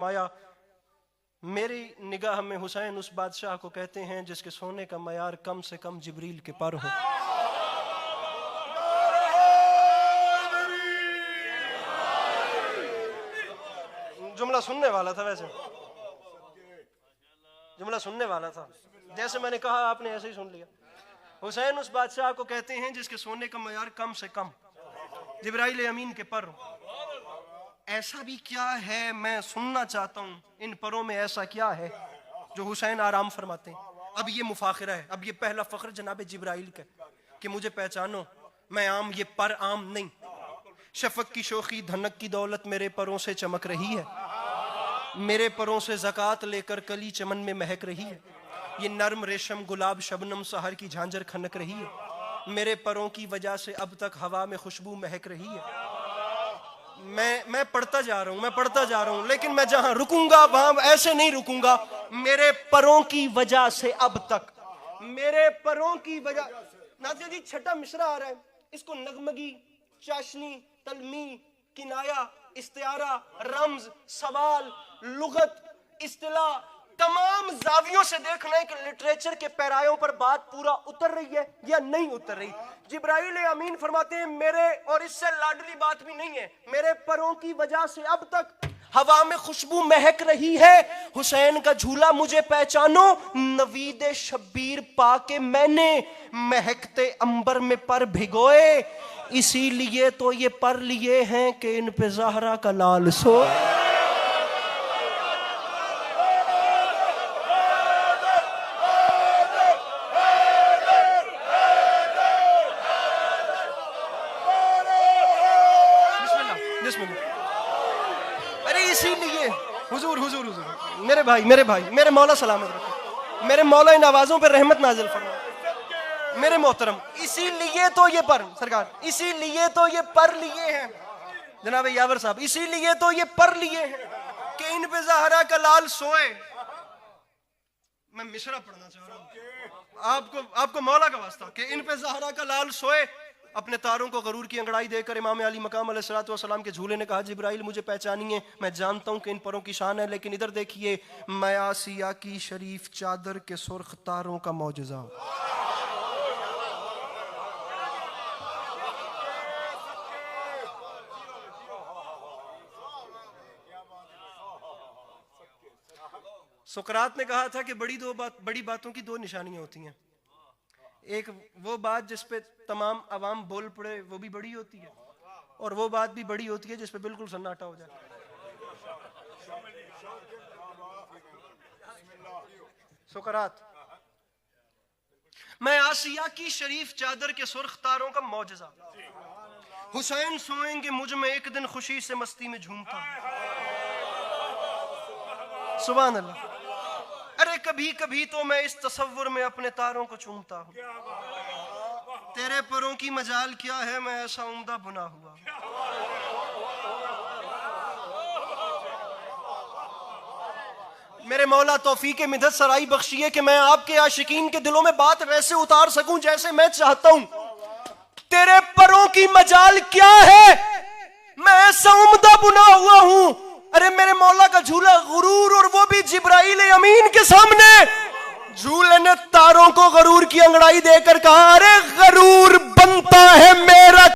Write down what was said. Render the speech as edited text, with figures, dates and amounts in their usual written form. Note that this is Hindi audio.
माया मेरी निगाह में हुसैन उस बादशाह को कहते हैं जिसके सोने का मयार कम से कम जिब्रील के पर हो। जुमला सुनने वाला था, वैसे जुमला सुनने वाला था, जैसे मैंने कहा आपने ऐसे ही सुन लिया। हुसैन उस बादशाह को कहते हैं जिसके सोने का मयार कम से कम जिब्राइल अमीन के पर हो। ऐसा भी क्या है, मैं सुनना चाहता हूं, इन परों में ऐसा क्या है जो हुसैन आराम फरमाते हैं। अब ये मुफाखरा है, अब ये पहला फख्र जनाब जिब्राइल का कि मुझे पहचानो, मैं आम, ये पर आम नहीं। शफक की शोखी धनक की दौलत मेरे परों से चमक रही है, मेरे परों से ज़कात लेकर कली चमन में महक रही है। ये नर्म रेशम गुलाब शबनम सहर की झांझर खनक रही है, मेरे परों की वजह से अब तक हवा में खुशबू महक रही है। मैं पढ़ता जा रहा हूं, मैं पढ़ता जा रहा हूं, लेकिन मैं जहां रुकूंगा वहां ऐसे नहीं रुकूंगा। मेरे परों की वजह से अब तक, मेरे परों की वजह। नाज़िर जी छठा मिसरा आ रहा है, इसको नगमगी, चाशनी, तलमी, किनाया, इस्तियारा, रम्ज, सवाल, लुगत, इस्तिला, तमाम जावियों से देखना है कि लिटरेचर के पैरायों पर बात पूरा उतर रही है या नहीं उतर रही। जिब्राइल अमीन फरमाते हैं मेरे, और इससे लाडली बात भी नहीं है, मेरे परों की वजह से अब तक हवा में खुशबू महक रही है। हुसैन का झूला मुझे पहचानो, नवीद शब्बीर पाके मैंने महकते अंबर में पर भिगोए, इसीलिए तो ये पर लिए हैं कि इन पे ज़हरा का लाल सोए। अरे इसीलिए हुजूर हुजूर हुजूर मेरे भाई, मेरे मौला सलामत रखे, मेरे मौला इन आवाजों पर रहमत नाजिल फरमाए, मेरे मोहतरम। इसीलिए तो ये पर सरकार, इसीलिए तो ये पर लिए हैं जनाब यावर साहब, इसीलिए तो ये पर लिए हैं कि इन पे ज़हरा का लाल सोए। मैं मिसरा पढ़ना चाह रहा हूँ आपको मौला का वास्ता कि इन पे ज़हरा का लाल सोए। अपने तारों को गरूर की अंगड़ाई देकर इमाम अली मकाम अलैहिस्सलातु वस्सलाम के झूले ने कहा जिब्राइल मुझे पहचानिए, मैं जानता हूं कि इन परों की शान है, लेकिन इधर देखिए, मयासिया की शरीफ चादर के सुर्ख तारों का मौजज़ा। सुकरात ने कहा था कि बड़ी बातों की दो निशानियां होती हैं। एक वो बात जिस पे तमाम अवाम बोल पड़े वो भी बड़ी होती है, और वो बात भी बड़ी होती है जिस पे बिल्कुल सन्नाटा हो जाए। सुकरात, मैं आसिया की शरीफ चादर के सुर्ख तारों का मौजज़ा, हुसैन सोएंगे मुझ में एक दिन खुशी से मस्ती में झूमता। सुभान अल्लाह। अरे कभी कभी तो मैं इस तसव्वुर में अपने तारों को चूमता हूँ, तेरे परों की मजाल क्या है, मैं ऐसा उम्दा बुना हुआ। मेरे मौला तौफीक मिदत सराई बख्शिए कि मैं आपके आशिकीन के दिलों में बात वैसे उतार सकूं जैसे मैं चाहता हूं। तेरे परों की मजाल क्या है, मैं ऐसा उम्दा बुना हुआ हूं। अरे मेरे मौला का झूला गुरूर, और वो भी जिब्राइल अमीन के सामने। झूले ने तारों को गरूर की अंगड़ाई देकर कहा, अरे गरूर बनता है मेरा